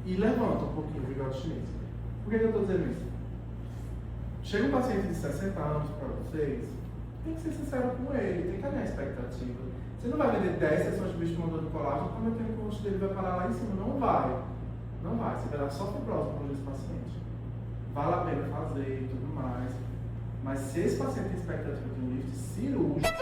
e levanta um pouquinho o bigode chinês. Por que eu estou dizendo isso? Chega um paciente de 60 anos para vocês, tem que ser sincero com ele, tem que alinhar a expectativa. Você não vai vender 10 sessões de bioestimulador de colágeno prometendo que o rosto dele vai parar lá em cima. Não vai. Não vai. Você vai dar só fibrose para esse paciente. Vale a pena fazer e tudo mais. Mas se esse paciente tem expectativa de um lift cirúrgico,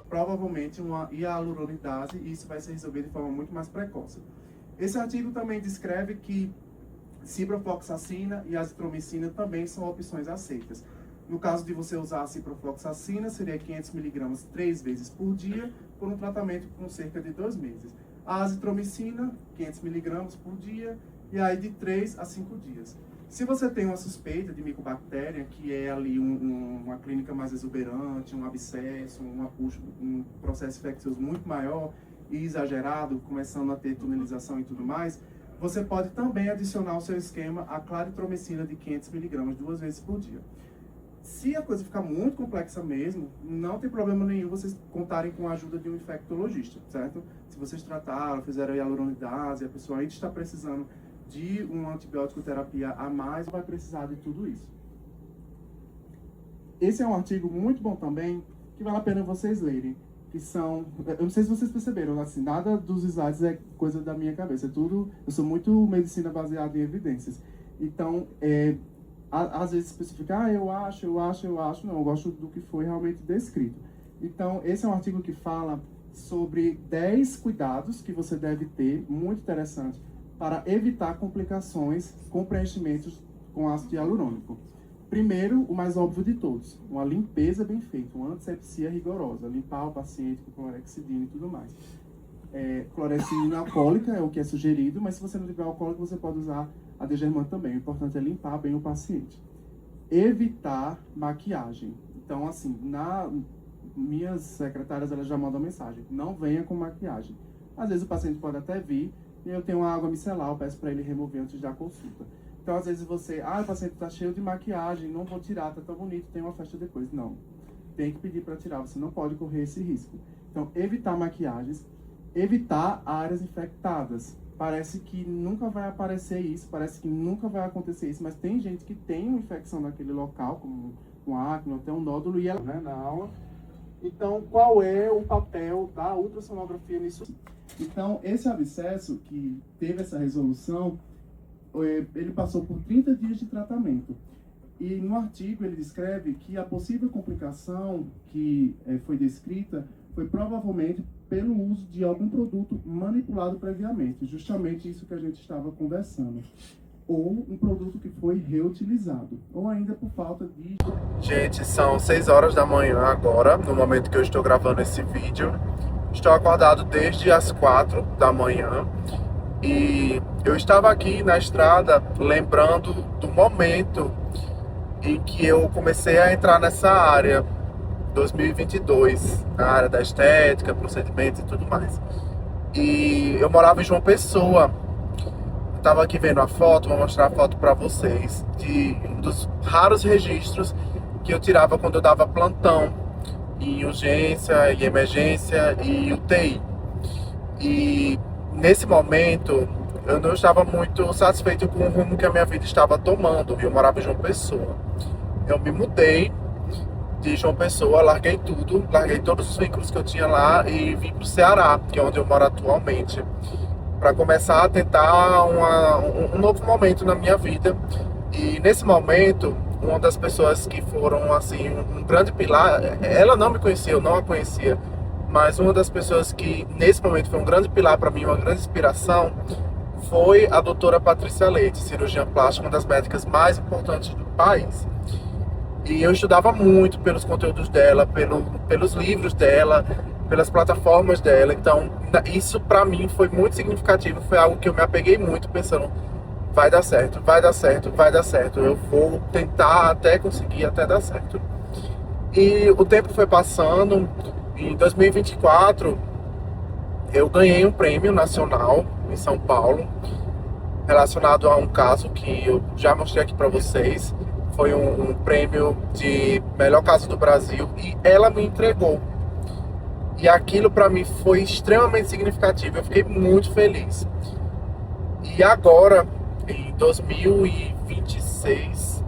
provavelmente uma hialuronidase, e isso vai ser resolvido de forma muito mais precoce. Esse artigo também descreve que ciprofloxacina e azitromicina também são opções aceitas. No caso de você usar a ciprofloxacina, seria 500 mg 3 vezes por dia, por um tratamento com cerca de 2 meses. A azitromicina, 500 mg por dia, e aí de 3 a 5 dias. Se você tem uma suspeita de micobactéria, que é ali uma clínica mais exuberante, um abscesso, um processo infeccioso muito maior e exagerado, começando a ter tunelização e tudo mais, você pode também adicionar ao seu esquema a claritromicina de 500 mg 2 vezes por dia. Se a coisa ficar muito complexa mesmo, não tem problema nenhum vocês contarem com a ajuda de um infectologista, certo? Se vocês trataram, fizeram hialuronidase, a pessoa ainda está precisando de uma antibiótico terapia a mais, vai precisar de tudo isso. Esse é um artigo muito bom também, que vale a pena vocês lerem, que são, eu não sei se vocês perceberam, assim, nada dos slides é coisa da minha cabeça, é tudo, eu sou muito medicina baseada em evidências. Então, às vezes especificar, eu acho, não, eu gosto do que foi realmente descrito. Então, esse é um artigo que fala sobre 10 cuidados que você deve ter, muito interessante, para evitar complicações com preenchimentos com ácido hialurônico. Primeiro, o mais óbvio de todos, uma limpeza bem feita, uma antisepsia rigorosa, limpar o paciente com clorexidina e tudo mais. Clorexidina alcoólica é o que é sugerido, mas se você não tiver alcoólico, você pode usar a degermante também. O importante é limpar bem o paciente. Evitar maquiagem. Então, assim, minhas secretárias elas já mandam mensagem, não venha com maquiagem. Às vezes o paciente pode até vir, e eu tenho uma água micelar, eu peço para ele remover antes da consulta. Então, às vezes o paciente está cheio de maquiagem, não vou tirar, tá tão bonito, tem uma festa depois. Não, tem que pedir para tirar, você não pode correr esse risco. Então, evitar maquiagens, evitar áreas infectadas. Parece que nunca vai aparecer isso, parece que nunca vai acontecer isso, mas tem gente que tem uma infecção naquele local, como um acne ou até um nódulo, e ela, né, na aula. Então, qual é o papel da ultrassonografia nisso? Então, esse abscesso que teve essa resolução, ele passou por 30 dias de tratamento. E no artigo ele descreve que a possível complicação que foi descrita foi provavelmente pelo uso de algum produto manipulado previamente, justamente isso que a gente estava conversando. Ou um produto que foi reutilizado, ou ainda por falta de... Gente, são 6 horas da manhã agora, no momento que eu estou gravando esse vídeo. Estou acordado desde as 4 da manhã e eu estava aqui na estrada lembrando do momento em que eu comecei a entrar nessa área, 2022, na área da estética, procedimentos e tudo mais. E eu morava em João Pessoa. Estava aqui vendo a foto, vou mostrar a foto para vocês, de um dos raros registros que eu tirava quando eu dava plantão em urgência, em emergência e UTI. E nesse momento eu não estava muito satisfeito com o rumo que a minha vida estava tomando. Eu morava em João Pessoa. Eu me mudei de João Pessoa, larguei tudo, larguei todos os vínculos que eu tinha lá e vim para o Ceará, que é onde eu moro atualmente, para começar a tentar um novo momento na minha vida. E nesse momento, uma das pessoas que foram assim um grande pilar, ela não me conhecia, eu não a conhecia, mas uma das pessoas que nesse momento foi um grande pilar para mim, uma grande inspiração, foi a doutora Patrícia Leite, cirurgiã plástica, uma das médicas mais importantes do país. E eu estudava muito pelos conteúdos dela, pelos livros dela, pelas plataformas dela. Então, isso para mim foi muito significativo, foi algo que eu me apeguei muito, pensando, vai dar certo, vai dar certo, vai dar certo. Eu vou tentar até conseguir, até dar certo. E o tempo foi passando. Em 2024, eu ganhei um prêmio nacional em São Paulo, relacionado a um caso que eu já mostrei aqui para vocês. Foi um prêmio de melhor caso do Brasil e ela me entregou. E aquilo para mim foi extremamente significativo. Eu fiquei muito feliz. E agora, em 2026,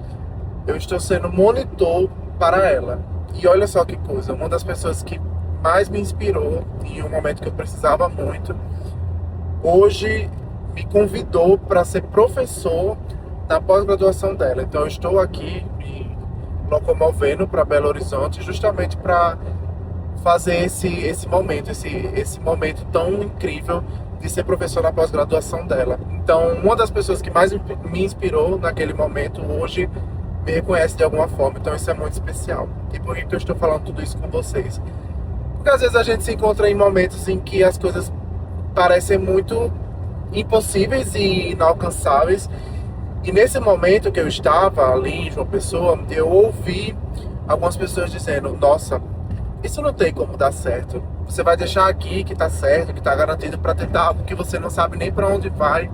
eu estou sendo monitor para ela. E olha só que coisa, uma das pessoas que mais me inspirou em um momento que eu precisava muito, hoje me convidou para ser professor na pós-graduação dela. Então eu estou aqui me locomovendo para Belo Horizonte justamente para fazer esse momento tão incrível de ser professor na pós-graduação dela. Então, uma das pessoas que mais me inspirou naquele momento hoje me reconhece de alguma forma. Então, isso é muito especial. E por que eu estou falando tudo isso com vocês? Porque às vezes a gente se encontra em momentos em que as coisas parecem muito impossíveis e inalcançáveis. E nesse momento que eu estava ali em João Pessoa, eu ouvi algumas pessoas dizendo: Nossa, isso não tem como dar certo. Você vai deixar aqui que tá certo, que tá garantido para tentar algo que você não sabe nem para onde vai.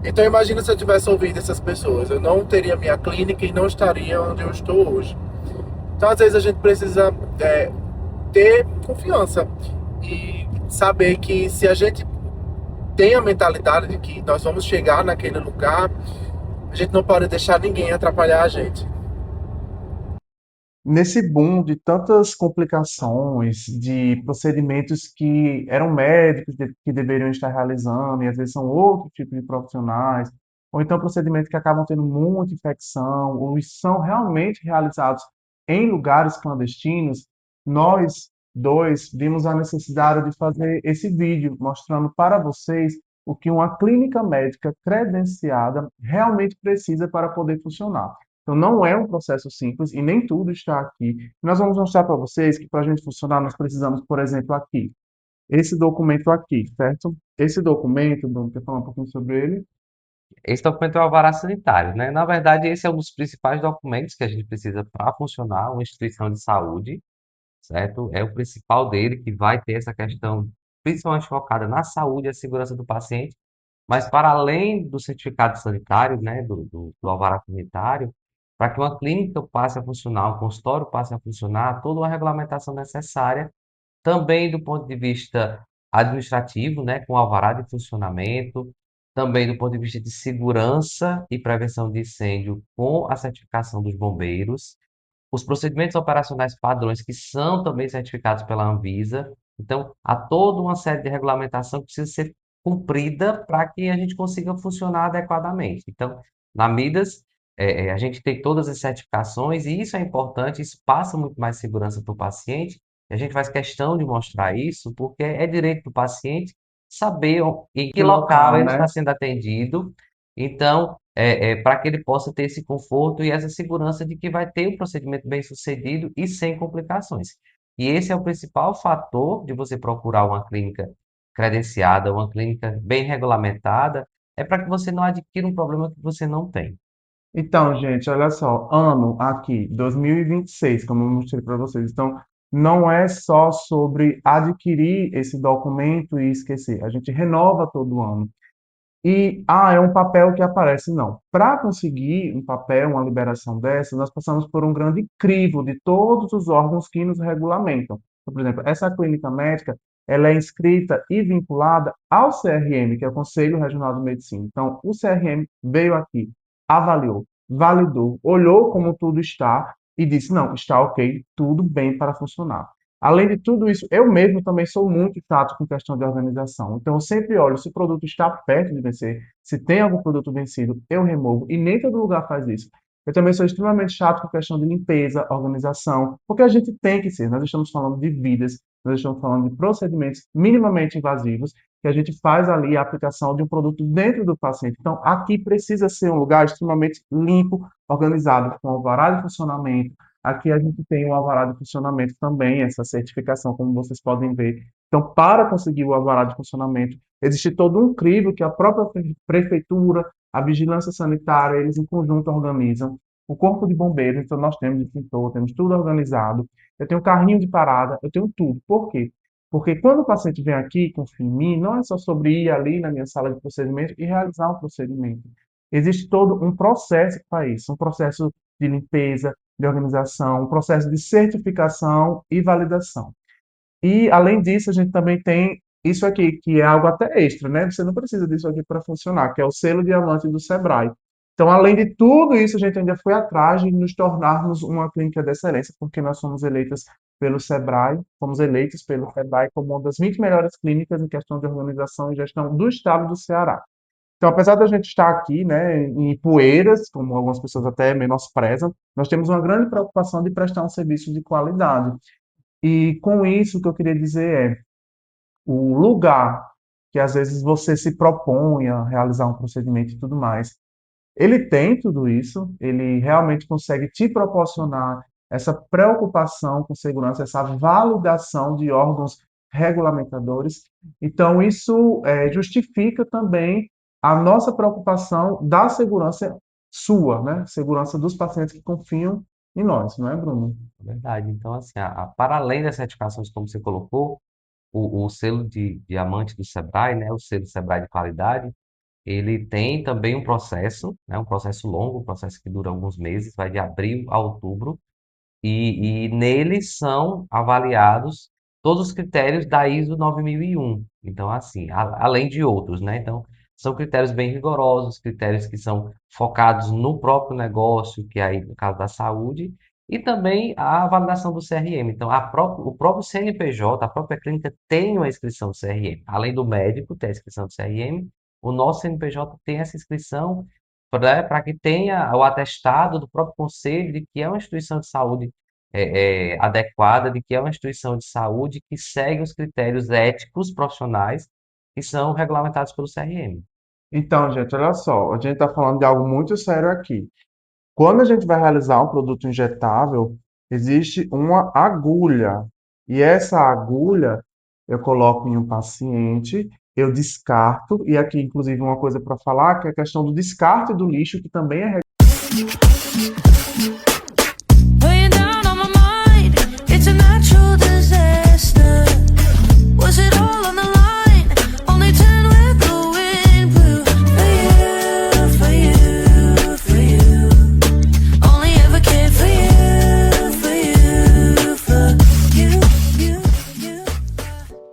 Então imagina se eu tivesse ouvido essas pessoas. Eu não teria minha clínica e não estaria onde eu estou hoje. Então às vezes a gente precisa ter confiança e saber que se a gente tem a mentalidade de que nós vamos chegar naquele lugar, a gente não pode deixar ninguém atrapalhar a gente. Nesse boom de tantas complicações, de procedimentos que eram médicos que deveriam estar realizando, e às vezes são outro tipo de profissionais, ou então procedimentos que acabam tendo muita infecção, ou são realmente realizados em lugares clandestinos, nós dois vimos a necessidade de fazer esse vídeo mostrando para vocês o que uma clínica médica credenciada realmente precisa para poder funcionar. Então, não é um processo simples e nem tudo está aqui. Nós vamos mostrar para vocês que para a gente funcionar, nós precisamos, por exemplo, aqui, esse documento aqui, certo? Esse documento, Bruno, quer falar um pouquinho sobre ele? Esse documento é o alvará sanitário, né? Na verdade, esse é um dos principais documentos que a gente precisa para funcionar uma instituição de saúde, certo? É o principal dele que vai ter essa questão principalmente focada na saúde e a segurança do paciente, mas para além do certificado sanitário, né, do alvará sanitário, para que uma clínica passe a funcionar, um consultório passe a funcionar, toda uma regulamentação necessária também do ponto de vista administrativo, né, com alvará de funcionamento, também do ponto de vista de segurança e prevenção de incêndio, com a certificação dos bombeiros, os procedimentos operacionais padrões, que são também certificados pela Anvisa. Então, há toda uma série de regulamentação que precisa ser cumprida para que a gente consiga funcionar adequadamente. Então, na Midas, a gente tem todas as certificações e isso é importante, isso passa muito mais segurança para o paciente. E a gente faz questão de mostrar isso porque é direito do paciente saber em que Que local local, ele está né? sendo atendido. Então, para que ele possa ter esse conforto e essa segurança de que vai ter o procedimento bem sucedido e sem complicações. E esse é o principal fator de você procurar uma clínica credenciada, uma clínica bem regulamentada, é para que você não adquira um problema que você não tem. Então, gente, olha só, ano aqui, 2026, como eu mostrei para vocês. Então, não é só sobre adquirir esse documento e esquecer. A gente renova todo ano. E, é um papel que aparece. Não. Para conseguir um papel, uma liberação dessa, nós passamos por um grande crivo de todos os órgãos que nos regulamentam. Então, por exemplo, essa clínica médica, ela é inscrita e vinculada ao CRM, que é o Conselho Regional de Medicina. Então, o CRM veio aqui, avaliou, validou, olhou como tudo está e disse, não, está ok, tudo bem para funcionar. Além de tudo isso, eu mesmo também sou muito chato com questão de organização. Então, eu sempre olho se o produto está perto de vencer, se tem algum produto vencido, eu removo. E nem todo lugar faz isso. Eu também sou extremamente chato com questão de limpeza, organização, porque a gente tem que ser. Nós estamos falando de vidas, nós estamos falando de procedimentos minimamente invasivos, que a gente faz ali a aplicação de um produto dentro do paciente. Então, aqui precisa ser um lugar extremamente limpo, organizado, com alvará de funcionamento. Aqui a gente tem o alvará de funcionamento também, essa certificação, como vocês podem ver. Então, para conseguir o alvará de funcionamento, existe todo um crivo que a própria prefeitura, a vigilância sanitária, eles em conjunto organizam. o corpo de bombeiros, então nós temos extintor, temos tudo organizado, eu tenho carrinho de parada, eu tenho tudo. Por quê? Porque quando o paciente vem aqui, confia em mim, não é só sobre ir ali na minha sala de procedimento e realizar um procedimento. Existe todo um processo para isso, um processo de limpeza, de organização, um processo de certificação e validação. E, além disso, a gente também tem isso aqui, que é algo até extra, né? Você não precisa disso aqui para funcionar, que é o selo diamante do Sebrae. Então, além de tudo isso, a gente ainda foi atrás de nos tornarmos uma clínica de excelência, porque nós fomos eleitas pelo Sebrae, fomos eleitos pelo Sebrae como uma das 20 melhores clínicas em questão de organização e gestão do estado do Ceará. Então, apesar da gente estar aqui, né, em Poeiras, como algumas pessoas até menosprezam, nós temos uma grande preocupação de prestar um serviço de qualidade. E com isso, o que eu queria dizer é, o lugar que às vezes você se propõe a realizar um procedimento e tudo mais, ele tem tudo isso, ele realmente consegue te proporcionar essa preocupação com segurança, essa validação de órgãos regulamentadores. Então, isso justifica também a nossa preocupação da segurança sua, né? Segurança dos pacientes que confiam em nós, não é, Bruno? É verdade. Então, assim, para além das certificações, como você colocou, o selo de diamante do Sebrae, né, o selo Sebrae de qualidade, ele tem também um processo, né, um processo longo, um processo que dura alguns meses, vai de abril a outubro, e nele são avaliados todos os critérios da ISO 9001. Então, assim, além de outros, né? Então, são critérios bem rigorosos, critérios que são focados no próprio negócio, que é aí no caso da saúde, e também a validação do CRM. Então, o próprio CNPJ, a própria clínica tem uma inscrição do CRM. Além do médico ter a inscrição do CRM, o nosso CNPJ tem essa inscrição para que tenha o atestado do próprio conselho de que é uma instituição de saúde adequada, de que é uma instituição de saúde que segue os critérios éticos profissionais que são regulamentados pelo CRM. Então, gente, olha só, a gente está falando de algo muito sério aqui. Quando a gente vai realizar um produto injetável, existe uma agulha. E essa agulha eu coloco em um paciente, eu descarto, e aqui, inclusive, uma coisa para falar, que é a questão do descarte do lixo, que também é Weighing down on my mind, it's a natural disaster. Was it all on the line? Only 10 with the wind blew. For you, for you. Only ever cared for you, for you, for you.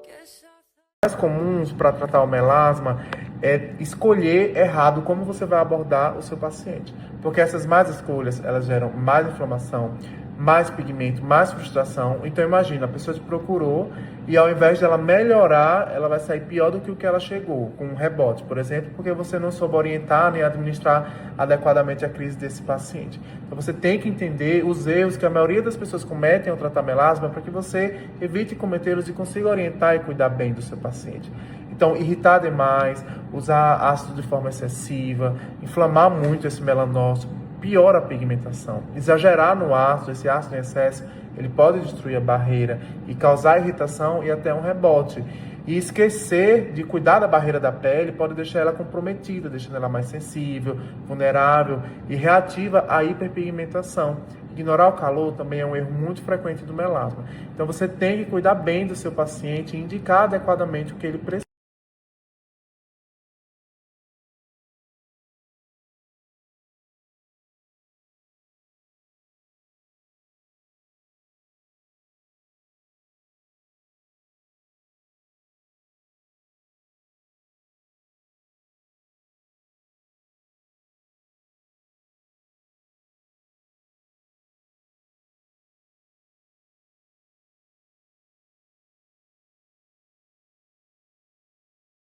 Guess I Mais comuns para tratar o melasma é escolher errado como você vai abordar o seu paciente. Porque essas más escolhas, elas geram mais inflamação, mais pigmento, mais frustração. Então imagina, a pessoa te procurou e ao invés dela melhorar, ela vai sair pior do que o que ela chegou, com um rebote, por exemplo, porque você não soube orientar nem administrar adequadamente a crise desse paciente. Então você tem que entender os erros que a maioria das pessoas cometem ao tratar melasma para que você evite cometê-los e consiga orientar e cuidar bem do seu paciente. Então, irritar demais, usar ácido de forma excessiva, inflamar muito esse melanócito, piora a pigmentação. Exagerar no ácido, esse ácido em excesso, ele pode destruir a barreira e causar irritação e até um rebote. E esquecer de cuidar da barreira da pele pode deixar ela comprometida, deixando ela mais sensível, vulnerável e reativa à hiperpigmentação. Ignorar o calor também é um erro muito frequente do melasma. Então você tem que cuidar bem do seu paciente e indicar adequadamente o que ele precisa.